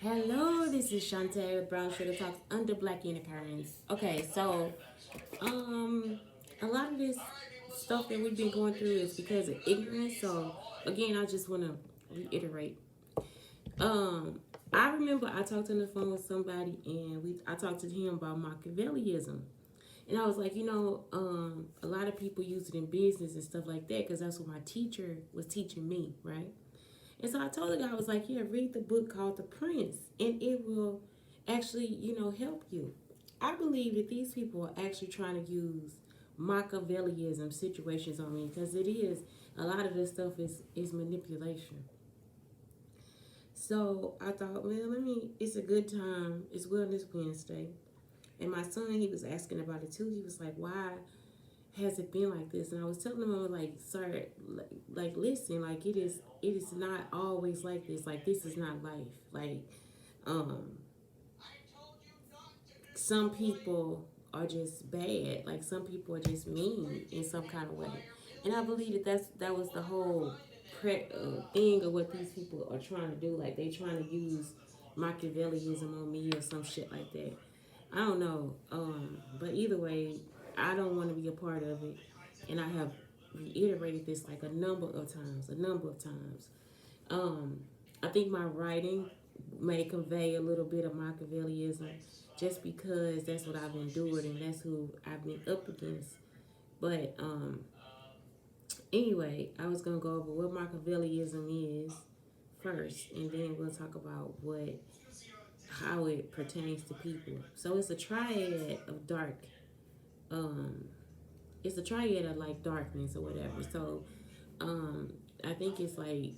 Hello, this is Shantae with Brown Sugar Talks under Black Unicorns. Okay, so a lot of this stuff that we've been going through is because of ignorance. So again, I just want to reiterate. Um, I remember I talked on the phone with somebody and I talked to him about Machiavellianism. And I was like, a lot of people use it in business and stuff like that because that's what my teacher was teaching me, right? And so I told the guy, I was like, yeah, read the book called The Prince, and it will actually, help you. I believe that these people are actually trying to use Machiavellianism situations on me because it is a lot of this stuff is manipulation. So I thought, well, it's a good time. It's Wellness Wednesday. And my son, he was asking about it too. He was like, why has it been like this? And I was telling him, I was like, sir, listen, it is not always like this. Like, this is not life. Like, um, some people are just bad. Like, some people are just mean in some kind of way. And I believe that was the whole thing of what these people are trying to do. Like, they trying to use Machiavellianism on me or some shit like that. I don't know. But either way, I don't want to be a part of it. And I have reiterated this like a number of times, Um, I think my writing may convey a little bit of Machiavellianism just because that's what I've endured and that's who I've been up against. But anyway, I was going to go over what Machiavellianism is first, and then we'll talk about how it pertains to people. So it's a triad of dark. Um, it's a triad of like darkness or whatever. So I think it's like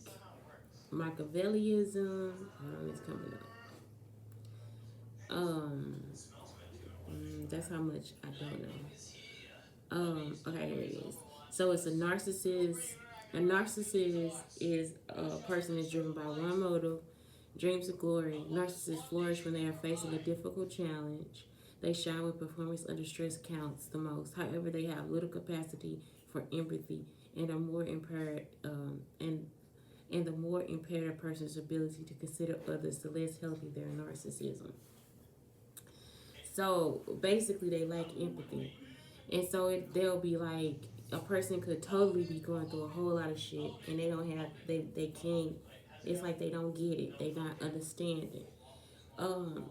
Machiavellianism. Hold on, it's coming up. That's how much I don't know. Okay, here it is. So it's a narcissist. A narcissist is a person that's driven by one motive, dreams of glory. Narcissists flourish when they are facing a difficult challenge. They shine when performance under stress counts the most. However, they have little capacity for empathy and are more impaired and the more impaired a person's ability to consider others, the less healthy their narcissism. So basically, they lack empathy, and so they'll be like a person could totally be going through a whole lot of shit, and they can't. It's like they don't get it. They not understanding. Um,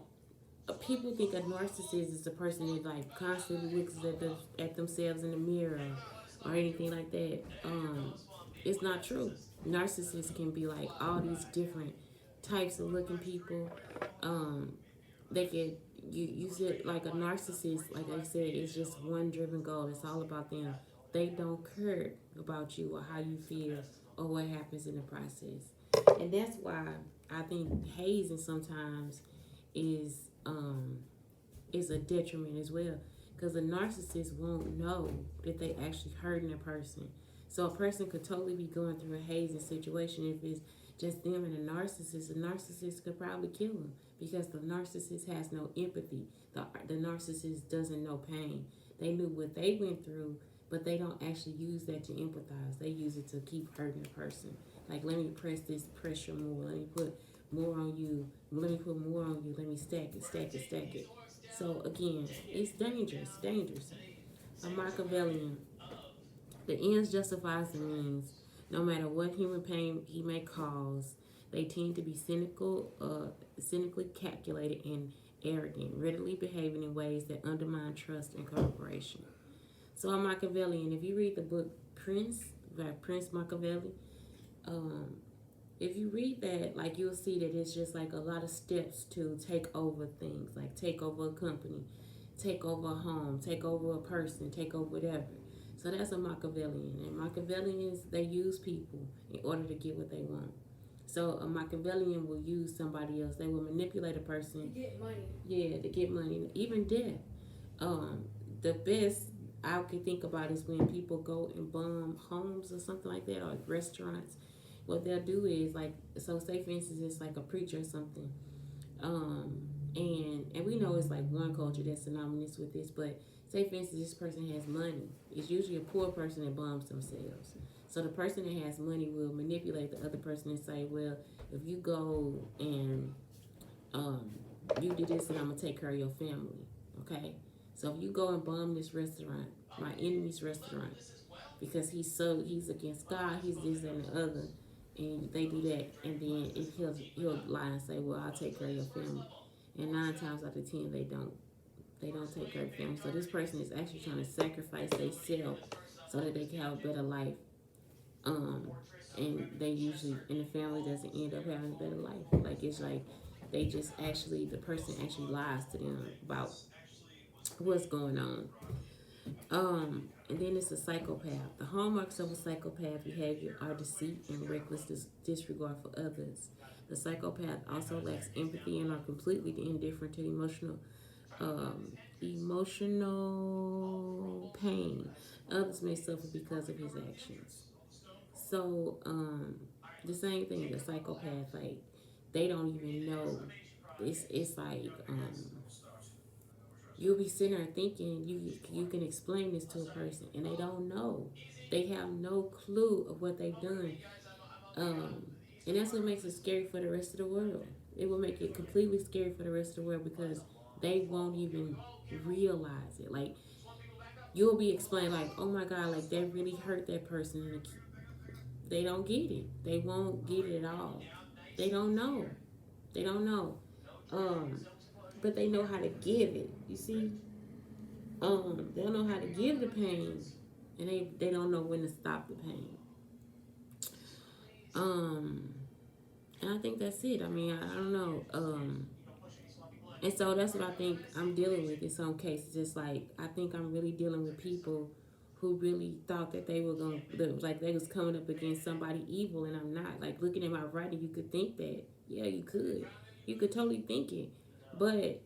People think a narcissist is a person that like constantly looks at themselves in the mirror or anything like that. It's not true. Narcissists can be like all these different types of looking people. Um, they can you said like a narcissist, like I said, it's just one driven goal. It's all about them. They don't care about you or how you feel or what happens in the process. And that's why I think hazing sometimes is um is a detriment as well, because a narcissist won't know that they actually hurting a person. So a person could totally be going through a hazing situation. If it's just them and a narcissist could probably kill them because the narcissist has no empathy. The narcissist doesn't know pain. They knew what they went through, but they don't actually use that to empathize. They use it to keep hurting a person. Like, let me press this pressure more. Let me put more on you. Let me put more on you. Let me stack it. So again, it's dangerous. A Machiavellian. The ends justifies the means. No matter what human pain he may cause, they tend to be cynically calculated and arrogant, readily behaving in ways that undermine trust and cooperation. So a Machiavellian, if you read the book Prince by Prince Machiavelli, um, if you read that, like, you'll see that it's just like a lot of steps to take over things, like take over a company, take over a home, take over a person, take over whatever. So that's a Machiavellian. And Machiavellians, they use people in order to get what they want. So a Machiavellian will use somebody else. They will manipulate a person. To get money. Yeah, to get money, even death. Um, the best I can think about is when people go and bomb homes or something like that, or restaurants. What they'll do is, like, so say for instance it's like a preacher or something, um, and we know it's like one culture that's synonymous with this, but say for instance this person has money. It's usually a poor person that bombs themselves. So the person that has money will manipulate the other person and say, well, if you go and um, you do this and I'm gonna take care of your family. Okay? So if you go and bomb this restaurant, my enemy's restaurant, because he's against God, he's this and the other, and they do that, and then he'll lie and say, well, I'll take care of your family, and 9 times out of 10 they don't take care of family. So this person is actually trying to sacrifice themselves so that they can have a better life. Um, and they usually, and the family doesn't end up having a better life. Like it's like they just actually, the person actually lies to them about what's going on. And then it's a psychopath. The hallmarks of a psychopath behavior are deceit and reckless disregard for others. The psychopath also lacks empathy and are completely indifferent to emotional pain others may suffer because of his actions. So, the same thing, the psychopath, like, they don't even know. It's like, you'll be sitting there thinking you can explain this to a person, and they don't know. They have no clue of what they've done. Um, and that's what makes it scary for the rest of the world. It will make it completely scary for the rest of the world because they won't even realize it. Like, you'll be explaining, like, oh my God, like, that really hurt that person. They don't get it. They won't get it at all. They don't know. They don't know. But they know how to give it. You see, they don't know how to give the pain, and they don't know when to stop the pain. Um, and I think that's it. I mean, I don't know. And so that's what I think I'm dealing with in some cases. It's like I think I'm really dealing with people who really thought that they were going to, like they was coming up against somebody evil, and I'm not. Like looking at my writing, you could think that. Yeah, you could totally think it. But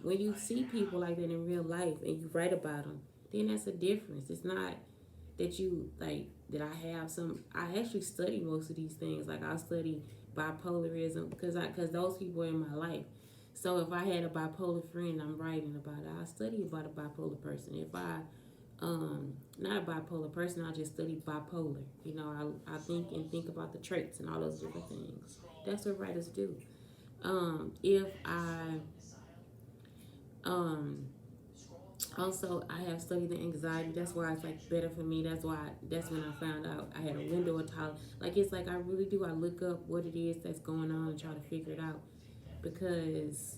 when you see people like that in real life and you write about them, then that's a difference. It's not that you like that I have some. I actually study most of these things. Like I study bipolarism because those people are in my life. So if I had a bipolar friend, I'm writing about it. I study about a bipolar person. If I not a bipolar person, I just study bipolar. You know, I think about the traits and all those different things. That's what writers do. If I um Also, I have studied the anxiety. That's why it's like better for me. That's when I found out I had a window of tolerance. Like it's like I really do. I look up what it is that's going on and try to figure it out because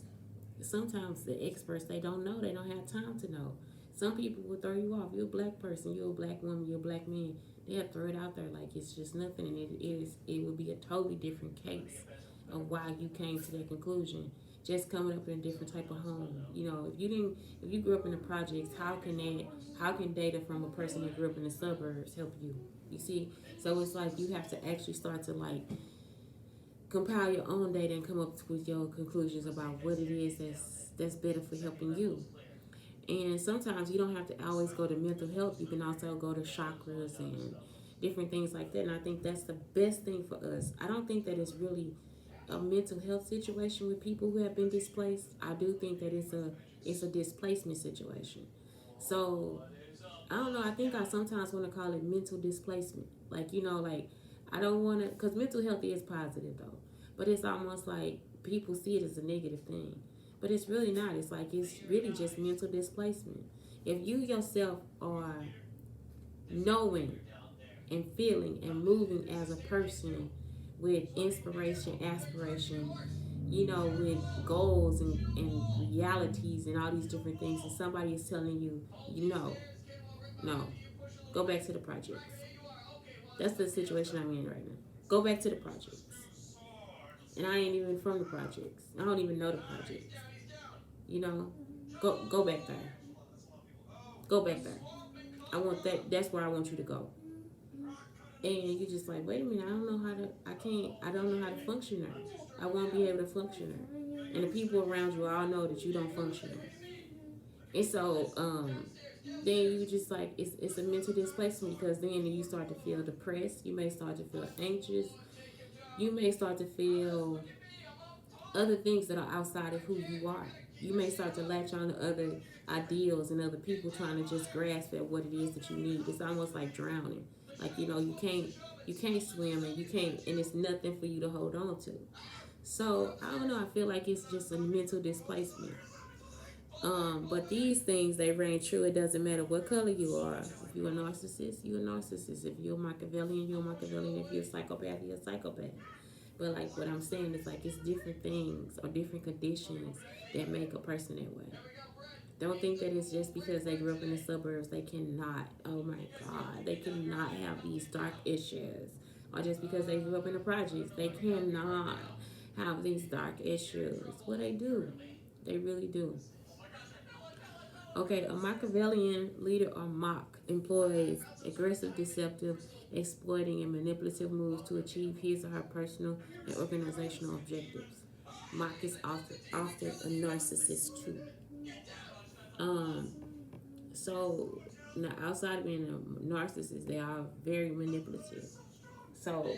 sometimes the experts they don't know. They don't have time to know. Some people will throw you off. You're a black person. You're a black woman. You're a black man. They'll throw it out there like it's just nothing, and it would be a totally different case of why you came to that conclusion just coming up in a different type of home. You know, if you grew up in the projects, how can data from a person that grew up in the suburbs help you? You see, so it's like you have to actually start to like compile your own data and come up with your conclusions about what it is that's better for helping you. And sometimes you don't have to always go to mental health. You can also go to chakras and different things like that. And I think that's the best thing for us. I don't think that it's really a mental health situation with people who have been displaced. I do think that it's a displacement situation. So I don't know. I think I sometimes want to call it mental displacement. Like like I don't want to, because mental health is positive though, but it's almost like people see it as a negative thing, but it's really not. It's like it's really just mental displacement. If you yourself are knowing and feeling and moving as a person with inspiration, aspiration, with goals and realities and all these different things, and somebody is telling you, no, go back to the projects. That's the situation I'm in right now. Go back to the projects. And I ain't even from the projects. I don't even know the projects. You know, go back there. Go back there. I want that. That's where I want you to go. And you're just like, wait a minute, I don't know how to function there. I won't be able to function there. And the people around you all know that you don't function there. And so, then you just like, it's a mental displacement because then you start to feel depressed. You may start to feel anxious. You may start to feel other things that are outside of who you are. You may start to latch on to other ideals and other people trying to just grasp at what it is that you need. It's almost like drowning. Like you can't swim and you can't, and it's nothing for you to hold on to. So I don't know. I feel like it's just a mental displacement. But these things they reign true. It doesn't matter what color you are. If you're a narcissist, you're a narcissist. If you're a Machiavellian, you're a Machiavellian. If you're a psychopath, you're a psychopath. But like what I'm saying is like it's different things or different conditions that make a person that way. Don't think that it's just because they grew up in the suburbs they cannot. Oh my God, they cannot have these dark issues, or just because they grew up in the projects they cannot have these dark issues. Well, they do. They really do. Okay, a Machiavellian leader or Mach employs aggressive, deceptive, exploiting, and manipulative moves to achieve his or her personal and organizational objectives. Mach is often a narcissist too. Um, so now outside of being a narcissist, they are very manipulative. So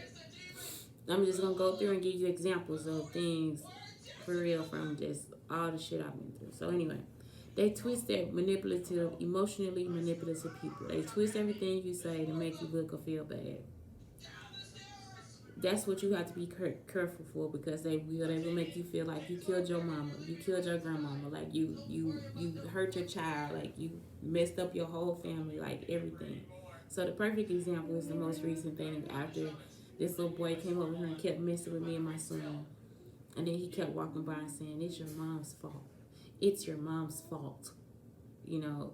I'm just gonna go through and give you examples of things for real from just all the shit I've been through. So anyway, they twist their manipulative, emotionally manipulative people. They twist everything you say to make you look or feel bad. That's what you have to be careful for because they will make you feel like you killed your mama, you killed your grandmama, like you hurt your child, like you messed up your whole family, like everything. So the perfect example is the most recent thing after this little boy came over here and kept messing with me and my son, and then he kept walking by and saying, "It's your mom's fault. It's your mom's fault." You know,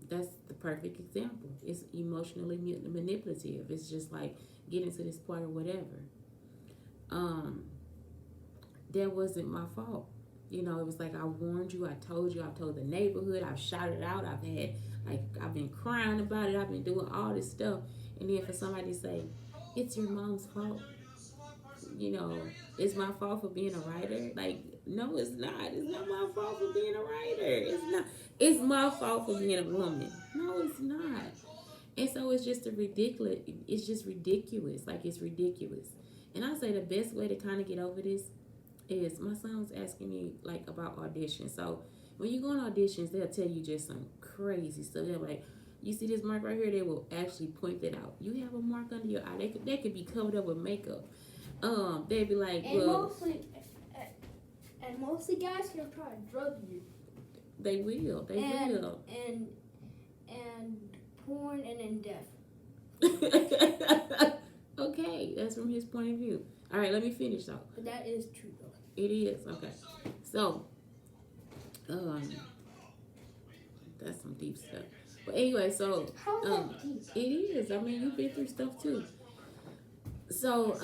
that's the perfect example. It's emotionally manipulative. It's just like getting to this point or whatever. Um, that wasn't my fault. You know, it was like I warned you, I told you, I've told the neighborhood, I've shouted out, I've been crying about it, I've been doing all this stuff, and then for somebody to say, "It's your mom's fault," you know, it's my fault for being a writer. Like, no, it's not. It's not my fault for being a writer. It's not. It's my fault for being a woman. No, it's not. And so it's just a ridiculous. It's just ridiculous. Like it's ridiculous. And I say the best way to kind of get over this is my son was asking me like about auditions. So when you go on auditions, they'll tell you just some crazy stuff. They're like, "You see this mark right here?" They will actually point that out. You have a mark under your eye. They could be covered up with makeup. They'd be like, and well, mostly guys can try to drug you. They will. They will. And porn and in death. Okay, that's from his point of view. All right, let me finish though. But that is true though. It is okay. So, that's some deep stuff. But anyway, so How is that deep? it is. I mean, you've been through stuff too. So,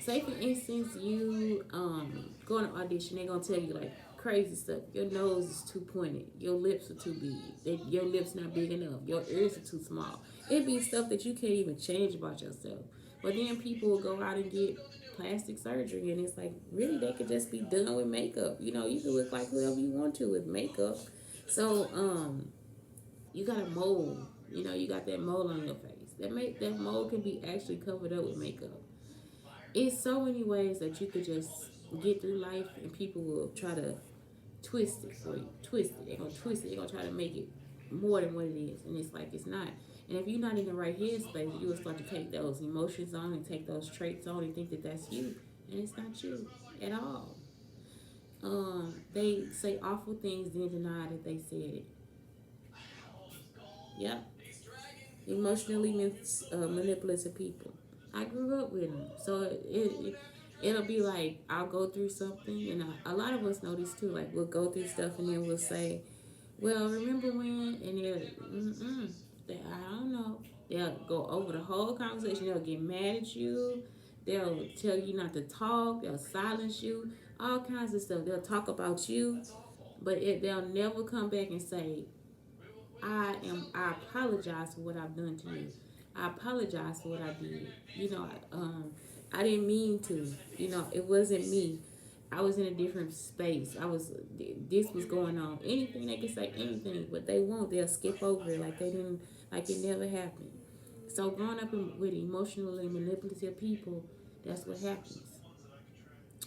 say for instance, you go on an audition, they're gonna tell you like crazy stuff. Your nose is too pointed. Your lips are too big. Your lips not big enough. Your ears are too small. It'd be stuff that you can't even change about yourself. But then people will go out and get plastic surgery, and it's like really they could just be done with makeup. You know, you can look like whoever you want to with makeup. So you got a mole. You know, you got that mole on your face. That mole can be actually covered up with makeup. It's so many ways that you could just get through life, and people will try to twist it for you. Twist it. They're gonna twist it. They're gonna try to make it more than what it is, and it's like it's not. And if you're not in the right headspace, you will start to take those emotions on and take those traits on and think that that's you, and it's not you at all. They say awful things, then deny that they said it. Yep, emotionally manipulative people. I grew up with them, so it'll be like I'll go through something, and a lot of us know this too. Like we'll go through stuff, and then we'll say, "Well, remember when?" And I don't know. They'll go over the whole conversation. They'll get mad at you. They'll tell you not to talk. They'll silence you. All kinds of stuff. They'll talk about you, but they'll never come back and say, I apologize for what I've done to you. I apologize for what I did. You know, I didn't mean to. You know, it wasn't me. I was in a different space. This was going on. Anything they can say, anything, but they won't. They'll skip over it like they didn't, like it never happened. So growing up with emotionally manipulative people, that's what happens.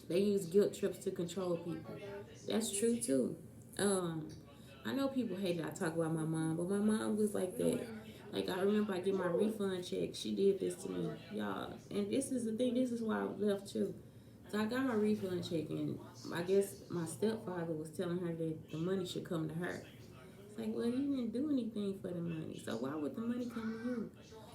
They use guilt trips to control people. That's true too. Um, I know people hate that I talk about my mom, but my mom was like that. Like I remember I get my refund check. She did this to me, y'all. And this is the thing. This is why I left too. So I got my refund check, and I guess my stepfather was telling her that the money should come to her. It's like, well, you didn't do anything for the money, so why would the money come to you?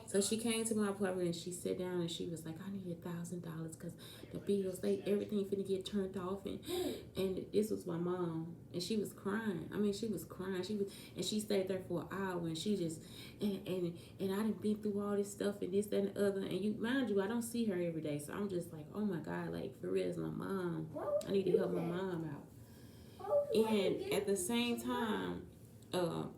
So she came to my apartment and she sat down and she was like, I need $1,000 because the bills, everything finna get turned off, and this was my mom, and she was crying. I mean, she was crying. And she stayed there for an hour, and she just and I done been through all this stuff and this, that, and the other. And you, mind you, I don't see her every day, so I'm just like, oh my God, like for real, it's my mom. I need to help my mom out. And at the same time,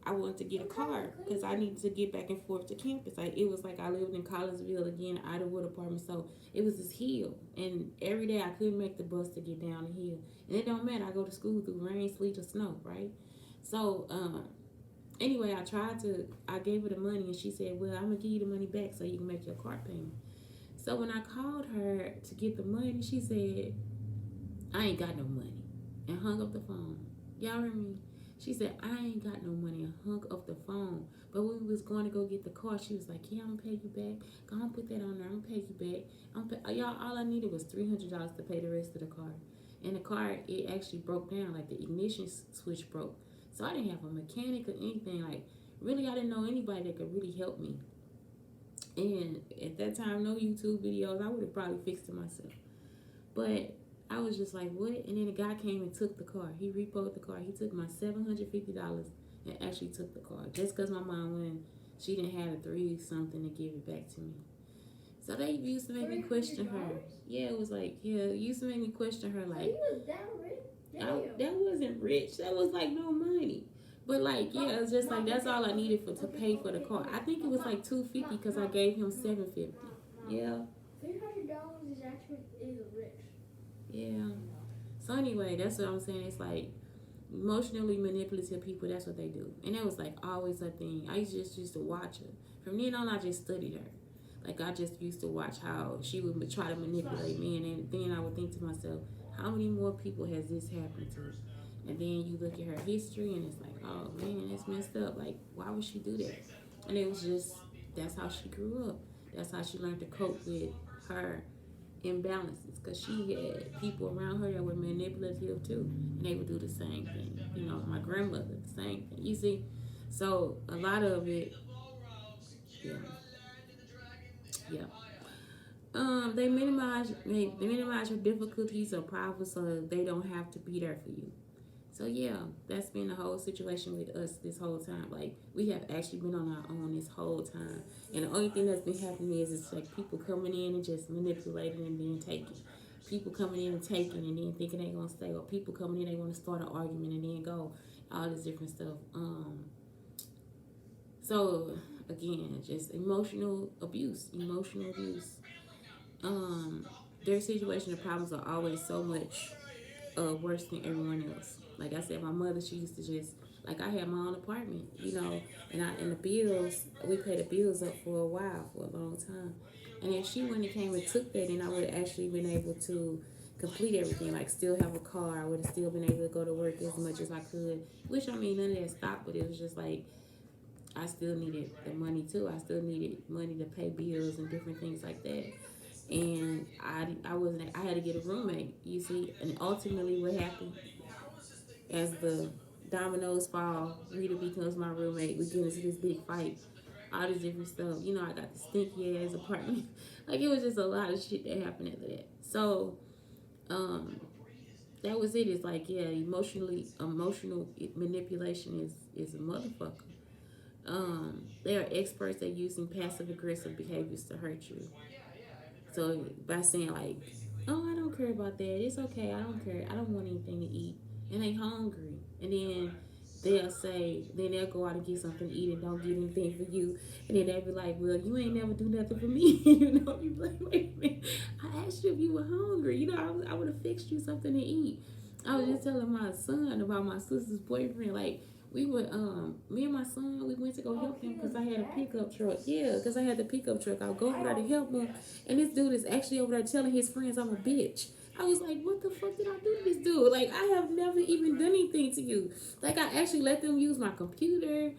I wanted to get a car because I needed to get back and forth to campus. Like it was like I lived in Collinsville again, Idlewood apartment, so it was this hill, and every day I couldn't make the bus to get down the hill. And it don't matter. I go to school through rain, sleet, or snow, right? So anyway, I gave her the money, and she said, "Well, I'm gonna give you the money back so you can make your car payment." So when I called her to get the money, she said, "I ain't got no money," and hung up the phone. Y'all heard me? She said, I ain't got no money, and hung up the phone. But when we was going to go get the car, she was like, yeah, I'm going to pay you back. Go on, put that on there. I'm going to pay you back. Y'all, all I needed was $300 to pay the rest of the car. And the car, it actually broke down. Like, the ignition switch broke. So I didn't have a mechanic or anything. Like, really, I didn't know anybody that could really help me. And at that time, no YouTube videos. I would have probably fixed it myself. But I was just like, what? And then the guy came and took the car. He repoed the car. He took my $750 and actually took the car. Just because my mom went, she didn't have a 3-something to give it back to me. So they used to make me question her. Yeah, it was like, yeah, it used to make me question her. Like, you was that rich? that wasn't rich. That was like no money. But like, yeah, it's just like that's all I needed to pay for the car. I think it was like $250 because I gave him $750. Yeah. $300 is actually rich. Yeah. So anyway, that's what I'm saying. It's like emotionally manipulative people. That's what they do, and that was like always a thing. I used to watch her. From then on, I just studied her. Like I just used to watch how she would try to manipulate me, and then I would think to myself, how many more people has this happened to? And then you look at her history, and it's like, oh man, that's messed up. Like, why would she do that? And it was just that's how she grew up. That's how she learned to cope with her imbalances, because she had people around her that were manipulative too, and they would do the same thing. You know, my grandmother, the same thing. You see, so a lot of it, yeah, yeah. They minimize your difficulties or problems so they don't have to be there for you. So yeah, that's been the whole situation with us this whole time. Like we have actually been on our own this whole time, and the only thing that's been happening is it's like people coming in and just manipulating and then taking. People coming in and taking and then thinking they gonna stay, or people coming in they want to start an argument and then go. All this different stuff. So again, just emotional abuse. Their situation and problems are always so much worse than everyone else. Like I said, my mother, she used to just like I had my own apartment, you know, and the bills, we paid the bills up for a while, for a long time. And if she went and came and took that, then I would have actually been able to complete everything, like still have a car. I would have still been able to go to work as much as I could. Which I mean, none of that stopped, but it was just like I still needed the money too. I still needed money to pay bills and different things like that. And I had to get a roommate, you see. And ultimately, what happened as the dominoes fall, Rita becomes my roommate. We get into this big fight, all this different stuff. You know, I got the stinky ass apartment. Like it was just a lot of shit that happened after that. So, that was it. It's like, yeah, emotional manipulation is a motherfucker. They are experts at using passive aggressive behaviors to hurt you. So by saying like, oh, I don't care about that. It's okay. I don't care. I don't want anything to eat. And they hungry. And then they'll go out and get something to eat and don't get anything for you. And then they'll be like, well, you ain't never do nothing for me. You know, you be like, wait a minute. I asked you if you were hungry. You know, I would have fixed you something to eat. I was just telling my son about my sister's boyfriend. Like, we would, me and my son, we went to go help him because I had a pickup truck. Yeah, because I had the pickup truck. I would go over there to help him. And this dude is actually over there telling his friends I'm a bitch. I was like, what the fuck did I do to this dude? Like, I have never even done anything to you. Like, I actually let them use my computer.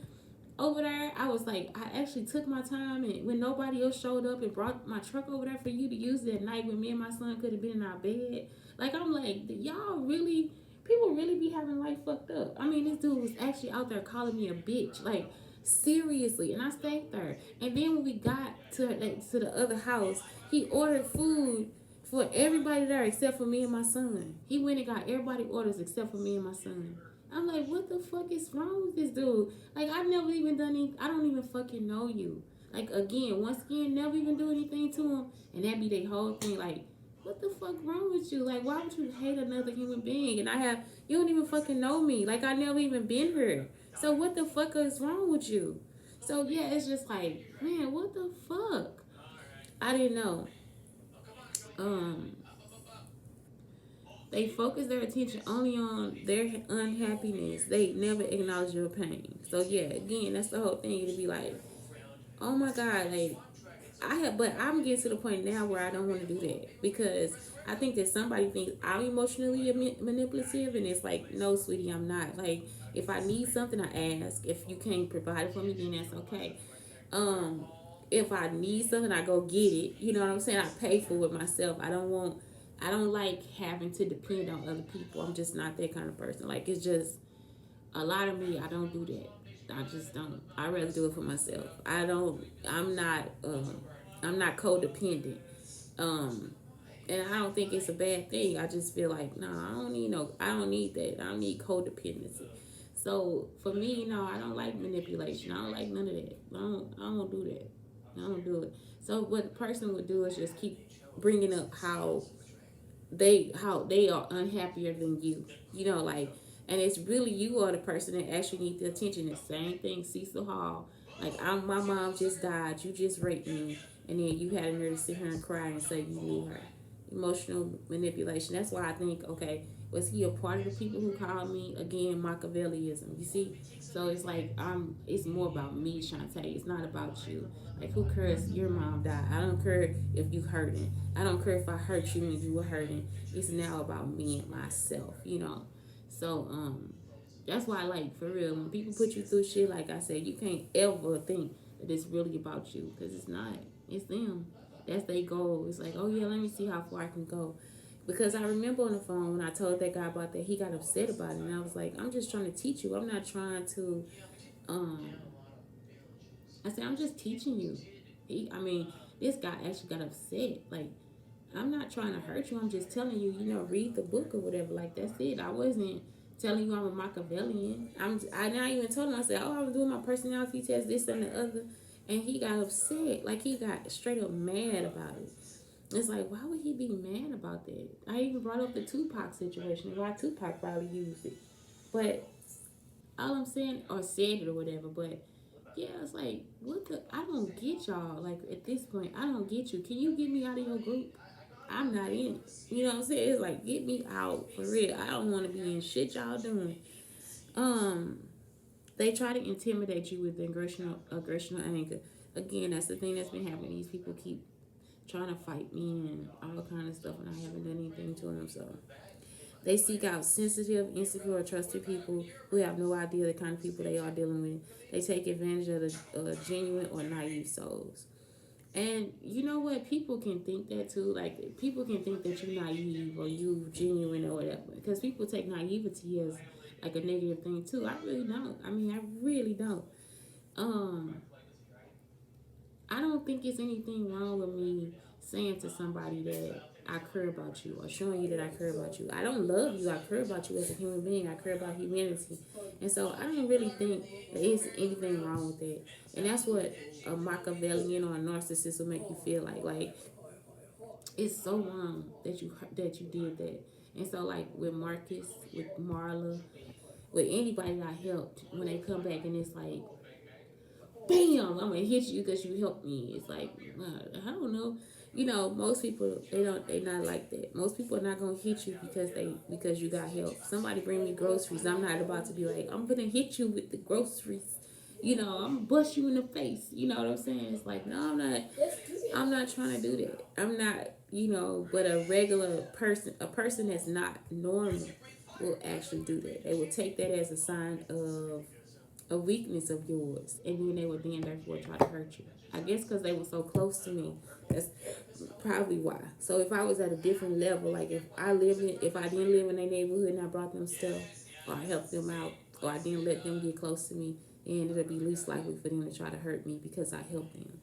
over there. I was like, I actually took my time, and when nobody else showed up and brought my truck over there for you to use it at night when me and my son could have been in our bed. Like, I'm like, y'all really, people really be having life fucked up. I mean, this dude was actually out there calling me a bitch. Like, seriously. And I stayed there. And then when we got to the other house, he ordered food for everybody there except for me and my son. He went and got everybody orders except for me and my son. I'm like, what the fuck is wrong with this dude? Like, I've never even done anything. I don't even fucking know you. Like, again, once again, never even do anything to him. And that be their whole thing. Like, what the fuck wrong with you? Like, why would you hate another human being? And you don't even fucking know me. Like, I never even been here. So what the fuck is wrong with you? So, yeah, it's just like, man, what the fuck? I didn't know. They focus their attention only on their unhappiness. They never acknowledge your pain. So yeah, again, that's the whole thing. To be like, oh my God, like but I'm getting to the point now where I don't want to do that because I think that somebody thinks I'm emotionally manipulative, and it's like, no, sweetie, I'm not. Like, if I need something, I ask. If you can't provide it for me, then that's okay. Um, if I need something, I go get it. You know what I'm saying? I pay for it myself. I don't like having to depend on other people. I'm just not that kind of person. Like, it's just a lot of me. I don't do that. I just don't. I rather do it for myself. I'm not codependent. Um, and I don't think it's a bad thing. I just feel like, no, I don't need that. I don't need codependency. So for me, no, I don't like manipulation. I don't like none of that. I don't do that. I don't do it. So what the person would do is just keep bringing up how they are unhappier than you. You know, like, and it's really you are the person that actually need the attention. The same thing, Cecil Hall. Like, my mom just died. You just raped me, and then you had a nerve to sit here and cry and say you knew her. Emotional manipulation. That's why I think, okay, was he a part of the people who called me? Again, Machiavellianism. You see, so it's like it's more about me, Shantae. It's not about you. Like, who cares? Your mom died. I don't care if you hurting. I don't care if I hurt you when you were hurting. It's now about me and myself. You know. So that's why, like, for real, when people put you through shit, like I said, you can't ever think that it's really about you, because it's not. It's them. That's their goal. It's like, oh yeah, let me see how far I can go. Because I remember on the phone when I told that guy about that, he got upset about it, and I was like, I'm just trying to teach you. I'm not trying to. Um, I said, I'm just teaching you. This guy actually got upset. Like, I'm not trying to hurt you. I'm just telling you, read the book or whatever. Like, that's it. I wasn't telling you I'm a Machiavellian. I not even told him. I said, oh, I was doing my personality test, this and the other. And he got upset. Like, he got straight up mad about it. It's like, why would he be mad about that? I even brought up the Tupac situation, why Tupac probably used it. But all I'm saying, or said it or whatever, but yeah, it's like, I don't get y'all. Like, at this point, I don't get you. Can you get me out of your group? I'm not in it. You know what I'm saying? It's like, get me out for real. I don't want to be in shit y'all doing. They try to intimidate you with aggression or anger. Again, that's the thing that's been happening. These people keep trying to fight me and all kind of stuff, and I haven't done anything to them. So they seek out sensitive, insecure, trusted people who have no idea the kind of people they are dealing with. They take advantage of the genuine or naive souls. And you know what? People can think that too. Like, people can think that you're naive or you genuine or whatever. Because people take naivety as like a negative thing too. I really don't. I really don't. I don't think it's anything wrong with me saying to somebody that I care about you or showing you that I care about you. I don't love you. I care about you as a human being. I care about humanity. And so I don't really think that there's anything wrong with that. And that's what a Machiavellian or a narcissist will make you feel like. Like, it's so wrong that you did that. And so, like, with Marcus, with Marla, with anybody that I helped, when they come back and it's like, bam, I'm gonna hit you because you helped me. It's like, I don't know. Most people they're not like that. Most people are not gonna hit you because you got help. Somebody bring me groceries. I'm not about to be like, I'm gonna hit you with the groceries. I'm gonna bust you in the face. You know what I'm saying? It's like, no, I'm not trying to do that. I'm not, but a regular person, a person that's not normal will actually do that. They will take that as a sign of a weakness of yours, and then they would then therefore try to hurt you. I guess because they were so close to me, that's probably why. So if I was at a different level, like if I didn't live in their neighborhood and I brought them stuff, or I helped them out, or I didn't let them get close to me, then it'll be least likely for them to try to hurt me because I helped them.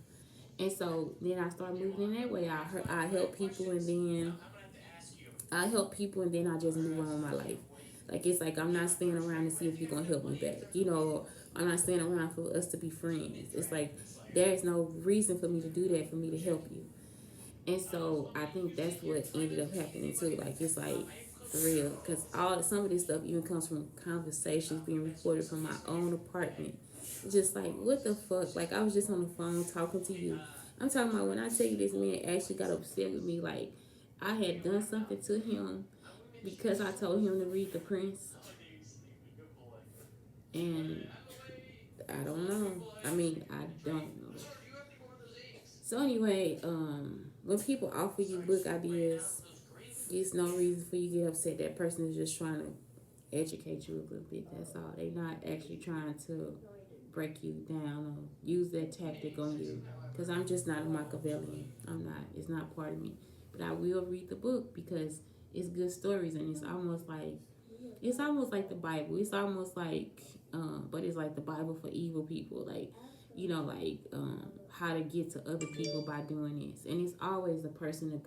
And so then I started moving in that way. I help people, and then I just move on with my life. Like it's like I'm not staying around to see if you're gonna help me back. I'm not staying around for us to be friends. It's like there is no reason for me to do that, for me to help you. And so I think that's what ended up happening too. Like it's like for real, because some of this stuff even comes from conversations being recorded from my own apartment. Just like what the fuck? Like I was just on the phone talking to you. I'm talking about when I tell you this man actually got upset with me. Like I had done something to him because I told him to read The Prince, and I don't know. I mean, I don't know. So anyway, when people offer you book ideas, there's no reason for you to get upset. That person is just trying to educate you a little bit. That's all. They're not actually trying to break you down or use that tactic on you. Because I'm just not a Machiavellian. I'm not. It's not part of me. But I will read the book because it's good stories, and it's almost like the Bible. It's almost like, but it's like the Bible for evil people. Like, how to get to other people by doing this, and it's always the person that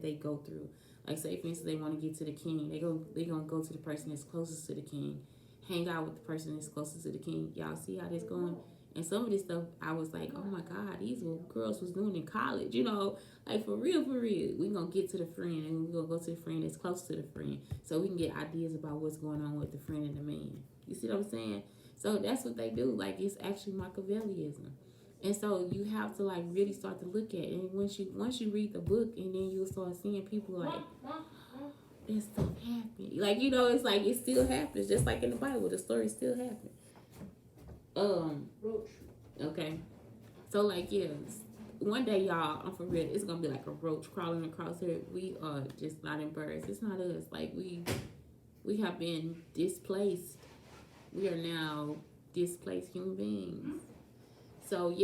they go through. Like, say for instance, they want to get to the king. They gonna go to the person that's closest to the king, hang out with the person that's closest to the king. Y'all see how this going? And some of this stuff, I was like, oh my God, these were girls was doing in college, like for real, for real. We gonna get to the friend, and we gonna go to the friend that's close to the friend, so we can get ideas about what's going on with the friend and the man. You see what I'm saying? So that's what they do. Like it's actually Machiavellianism. And so you have to like really start to look at it. And once you read the book, and then you'll start seeing people like this stuff happen. Like it's like it still happens, just like in the Bible, the story still happens. Okay. So like one day y'all, I'm for real, it's gonna be like a roach crawling across here. We are just not embarrassed. It's not us. Like we have been displaced. We are now displaced human beings. So if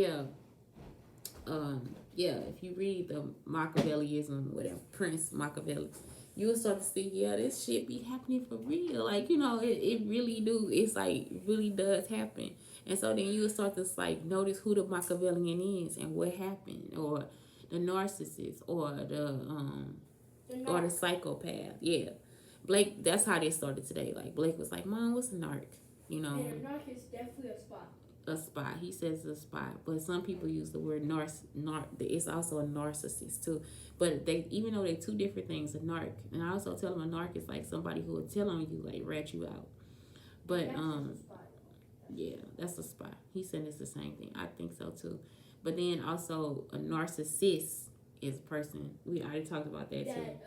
you read the Machiavellianism, whatever, Prince Machiavelli, you'll start to see, this shit be happening for real. Like, it really do. It's like, it really does happen. And so then you'll start to like notice who the Machiavellian is and what happened, or the narcissist, or the psychopath. Yeah. Blake, that's how they started today. Like Blake was like, Mom, what's a narc? And a narc is definitely a spy. A spy. He says a spy, but some people use the word it's also a narcissist too. But even though they're two different things, a narc, and I also tell them a narc is like somebody who will tell on you, like rat you out. But that's a spy. He said it's the same thing. I think so too. But then also a narcissist is a person. We already talked about that too.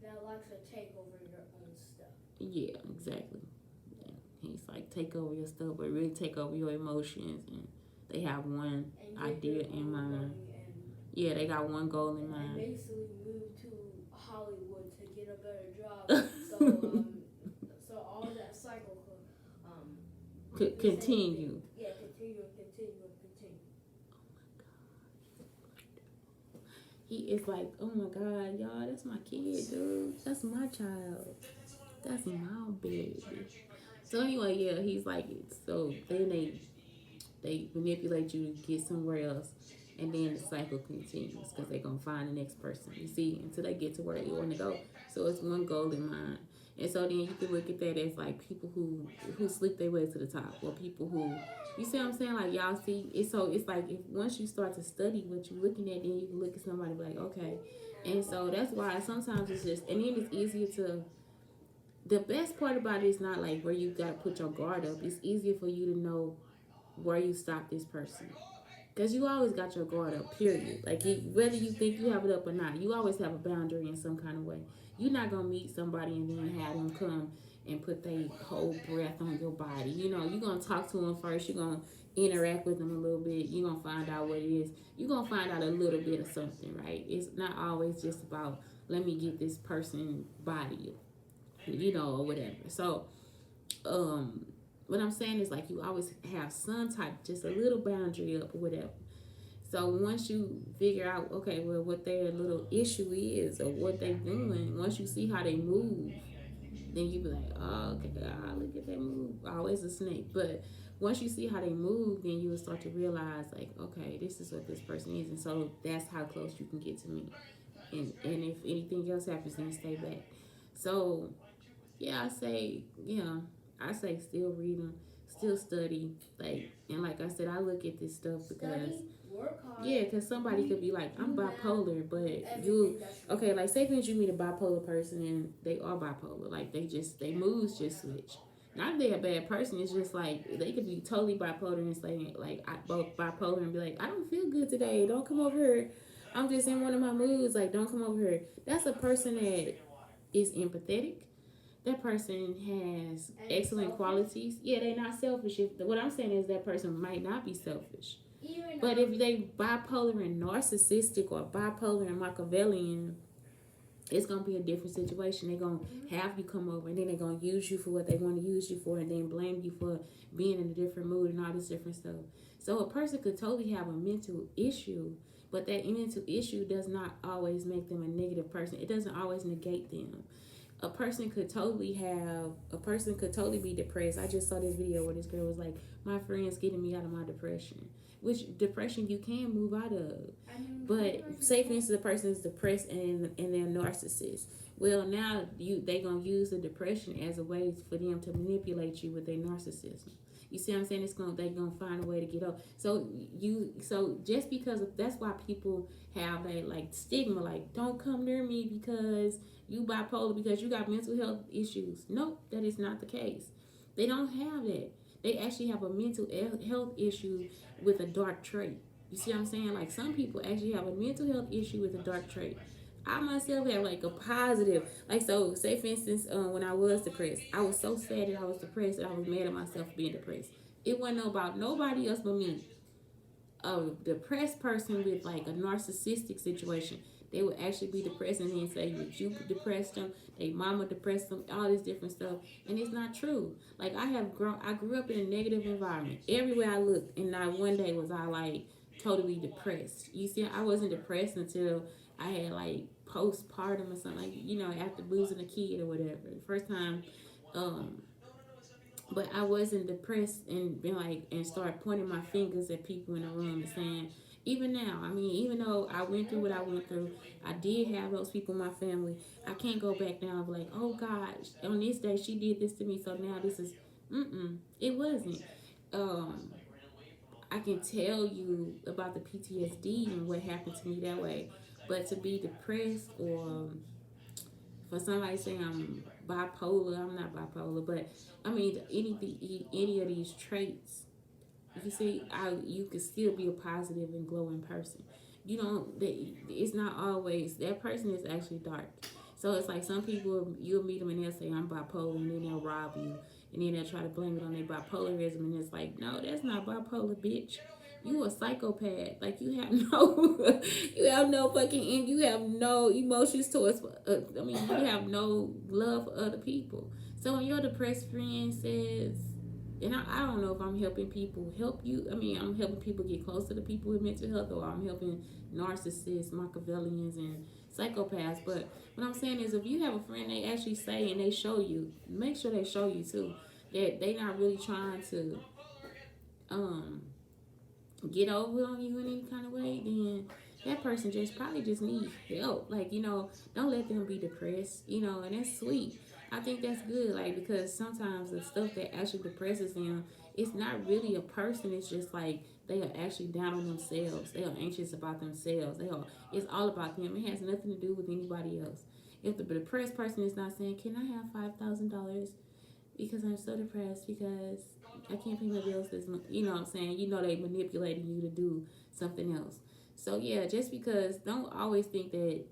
That likes to take over your own stuff. Yeah, exactly. He's like, take over your stuff, but really take over your emotions. And they have one idea in mind. Yeah, they got one goal in mind. They basically moved to Hollywood to get a better job. So all that cycle could continue. Yeah, continue. He is like, oh my God, y'all, that's my kid, dude. That's my child. That's my baby. So anyway, he's like, so then they manipulate you to get somewhere else, and then the cycle continues because they're going to find the next person, you see, until they get to where you want to go. So it's one goal in mind. And so then you can look at that as like people who sleep their way to the top, or people who, you see what I'm saying? Like y'all see, it's like once you start to study what you're looking at, then you can look at somebody and be like, okay. And so that's why sometimes it's just, and then it's easier to, the best part about it is not like where you gotta put your guard up. It's easier for you to know where you stop this person, because you always got your guard up, period. Like whether you think you have it up or not, you always have a boundary in some kind of way. You're not gonna meet somebody and then have them come and put their whole breath on your body. You're gonna talk to them first. You're gonna interact with them a little bit. You're gonna find out what it is. You're gonna find out a little bit of something, right? It's not always just about, let me get this person body, or whatever. So what I'm saying is like you always have some type, just a little boundary up or whatever. So once you figure out, okay, well, what their little issue is or what they doing, once you see how they move, then you be like, oh, okay, look at that move. Always a snake. But once you see how they move, then you will start to realize, like, okay, this is what this person is. And so that's how close you can get to me. And if anything else happens, then stay back. So, yeah, I say still read them, still study. Like, and like I said, I look at this stuff because Study, work hard. yeah, because somebody could be like, I'm bipolar, but Everything that's okay, like say for instance you meet a bipolar person and they are bipolar, like they moods just switch. Not that they're a bad person, it's just like they could be totally bipolar and say like both bipolar and be like, I don't feel good today, don't come over here. I'm just in one of my moods, like don't come over here. That's a person that is empathetic. That person has And excellent selfish. qualities. Yeah, they're not selfish. What I'm saying is that person might not be selfish. Even But if they bipolar and narcissistic or bipolar and Machiavellian, it's gonna be a different situation. They're gonna have you come over and then they're gonna use you for what they want to use you for and then blame you for being in a different mood and all this different stuff. So a person could totally have a mental issue, but that mental issue does not always make them a negative person. It doesn't always negate them. A person could totally be depressed. I just saw this video where this girl was like, my friend's getting me out of my depression. Which depression you can move out of. But say for instance a person is depressed and they're narcissist. Well now they gonna use the depression as a way for them to manipulate you with their narcissism. You see what I'm saying? They gonna find a way to get up. So just because that's why people have that like stigma, like don't come near me because you bipolar, because you got mental health issues. Nope, that is not the case. They don't have that. They actually have a mental health issue with a dark trait. You see what I'm saying? Like some people actually have a mental health issue with a dark trait. I myself have like a positive, like so. Say for instance, when I was depressed, I was so sad that I was depressed that I was mad at myself for being depressed. It wasn't about nobody else but me. A depressed person with like a narcissistic situation, they would actually be depressed and then say that you depressed them, they mama depressed them, all this different stuff, and it's not true. Like I grew up in a negative environment. Everywhere I looked, and not one day was I like totally depressed. You see, I wasn't depressed until I had like postpartum or something, like after losing a kid or whatever. The first time, but I wasn't depressed and been like and start pointing my fingers at people in the room and saying, even now, I mean, even though I went through what I went through, I did have those people in my family. I can't go back now and be like, oh gosh, on this day she did this to me, so now this is, it wasn't. I can tell you about the PTSD and what happened to me that way, but to be depressed or for somebody saying I'm bipolar, I'm not bipolar, but I mean any of these traits, you see, you can still be a positive and glowing person. You don't. It's not always that person is actually dark. So it's like some people you'll meet them and they'll say I'm bipolar and then they'll rob you and then they'll try to blame it on their bipolarism and it's like no, that's not bipolar, bitch. You a psychopath. Like you have no, you have no emotions towards. You have no love for other people. So when your depressed friend says, and I don't know if I'm helping people help you. I mean, I'm helping people get closer to people with mental health, or I'm helping narcissists, Machiavellians, and psychopaths. But what I'm saying is, if you have a friend, they actually say and they show you, make sure they show you too that they not really trying to get over on you in any kind of way, then that person probably just needs help. Like, don't let them be depressed, and that's sweet. I think that's good, like, because sometimes the stuff that actually depresses them, it's not really a person, it's just like they are actually down on themselves. They are anxious about themselves. It's all about them. It has nothing to do with anybody else. If the depressed person is not saying, can I have $5,000 because I'm so depressed because I can't pay my bills this month, you know what I'm saying? They manipulating you to do something else. So yeah, just because don't always think that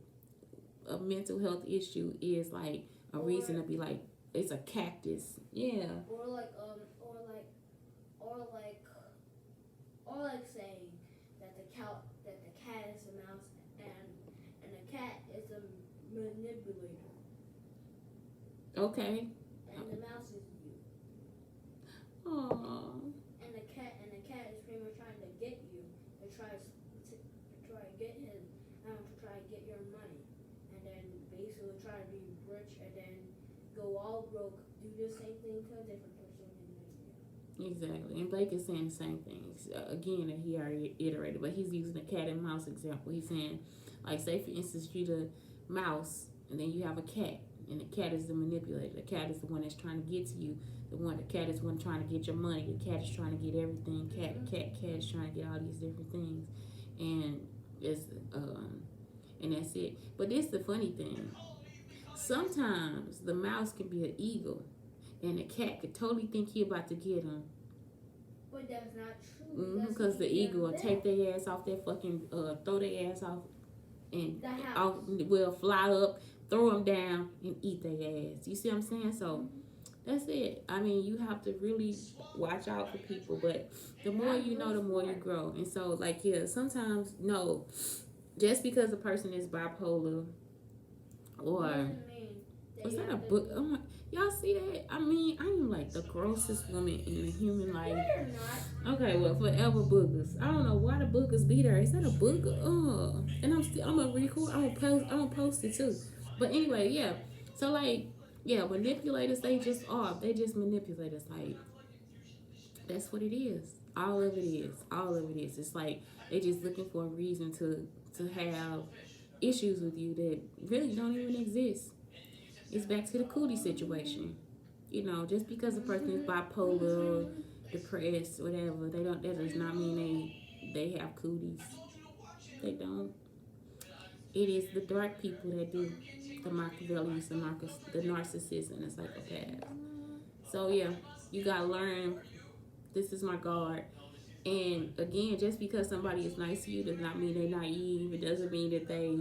a mental health issue is like a reason to be like it's a cactus. Yeah. Or like saying that the cat is a mouse and the cat is a manipulator. Okay. And the mouse is you. Aww. And the cat is pretty much trying to get you. It tries to try to get him, to try to get your money, and then basically try to be rich, and then go all broke. Do the same thing to a different person. Exactly, and Blake is saying the same things again that he already iterated, but he's using the cat and mouse example. He's saying, like, say for instance, you the mouse, and then you have a cat, and the cat is the manipulator. The cat is the one that's trying to get to you. The cat is the one trying to get your money. The cat is trying to get everything. Cat is trying to get all these different things, and it's and that's it. But this the funny thing. Sometimes the mouse can be an eagle, and the cat could totally think he about to get him. But that's not true. Because the eagle will take their ass off their fucking, throw their ass off, and will fly up, throw them down, and eat their ass. You see what I'm saying? So that's it. I mean, you have to really watch out for people, but the more you know, the more you grow. And so, like, yeah, sometimes, no, just because a person is bipolar, or was that a book? Oh my, y'all see that? I mean, I am like the grossest woman in the human life. No, you're not. Okay, well, forever boogers. I don't know why the boogers be there. Is that a booger? And I'm gonna record. I'm gonna post it too. But anyway, yeah. So like, yeah, manipulators. They just are. They just manipulate us. Like, that's what it is. All of it is. All of it is. It's like they just looking for a reason to have issues with you that really don't even exist. It's back to the cootie situation. You know, just because a person is bipolar, depressed, whatever, that does not mean they have cooties. They don't. It is the dark people that do, the Machiavellians, the narcissists, and the psychopaths. So yeah, you gotta learn. This is my guard. And again, just because somebody is nice to you does not mean they're naive. It doesn't mean that they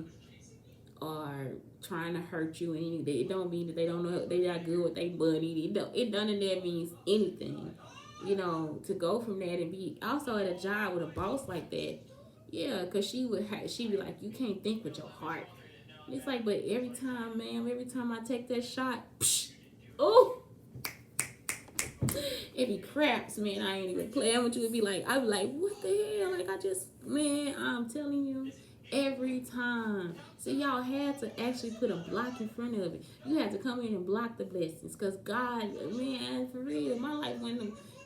are trying to hurt you. And it don't mean that they don't know they're not good with their money. It none of that means anything. You know, to go from that and be also at a job with a boss like that. Yeah, because she'd be like, you can't think with your heart. And it's like, but every time, ma'am, every time I take that shot, oh, it be craps, man. I ain't even playing with you. It'd be like, I'd be like, what the hell? Like, man, I'm telling you, every time. So y'all had to actually put a block in front of it. You had to come in and block the blessings. Because God, man, for real, my life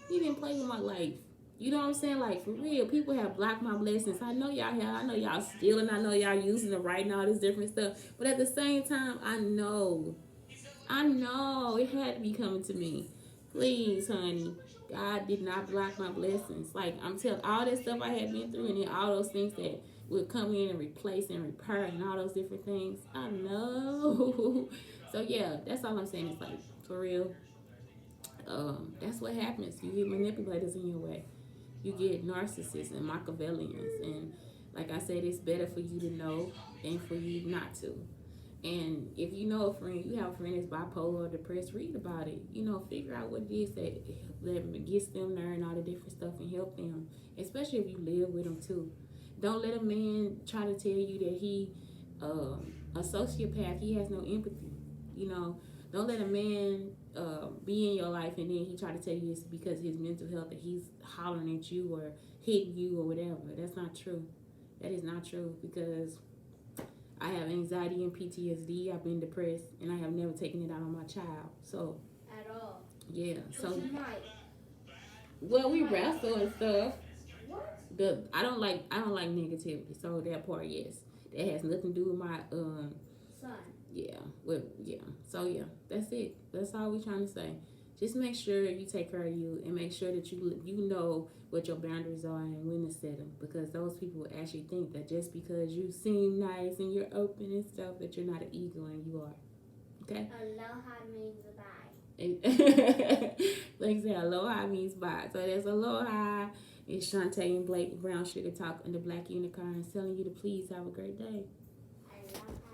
he didn't play with my life. You know what I'm saying? Like, for real, people have blocked my blessings. I know y'all have. I know y'all stealing. I know y'all using it right now, this different stuff. But at the same time, I know it had to be coming to me. Please, honey, God did not block my blessings. Like, I'm telling all that stuff I had been through, and then all those things that would come in and replace and repair and all those different things. I know. So yeah, that's all I'm saying. It's like, for real, that's what happens. You get manipulators in your way. You get narcissists and Machiavellians, and like I said, it's better for you to know than for you not to. And if you know a friend, you have a friend that's bipolar or depressed, read about it. You know, figure out what it is that gets them there and all the different stuff and help them, especially if you live with them too. Don't let a man try to tell you that he a sociopath. He has no empathy. You know, don't let a man be in your life and then he try to tell you it's because of his mental health that he's hollering at you or hitting you or whatever. That's not true. That is not true, because I have anxiety and PTSD. I've been depressed, and I have never taken it out on my child. So at all. Yeah. So you might. Well, we wrestle and stuff. What? I don't like negativity. So that part, yes, that has nothing to do with my son. Yeah. Well, yeah. So yeah, that's it. That's all we're trying to say. Just make sure you take care of you, and make sure that you know what your boundaries are and when to set them, because those people will actually think that just because you seem nice and you're open and stuff that you're not an ego, and you are. Okay? Aloha means bye. Like I said, aloha means bye. So there's aloha. It's Shantae and Blake Brown Sugar Talk under Black Unicorns telling you to please have a great day. Aloha.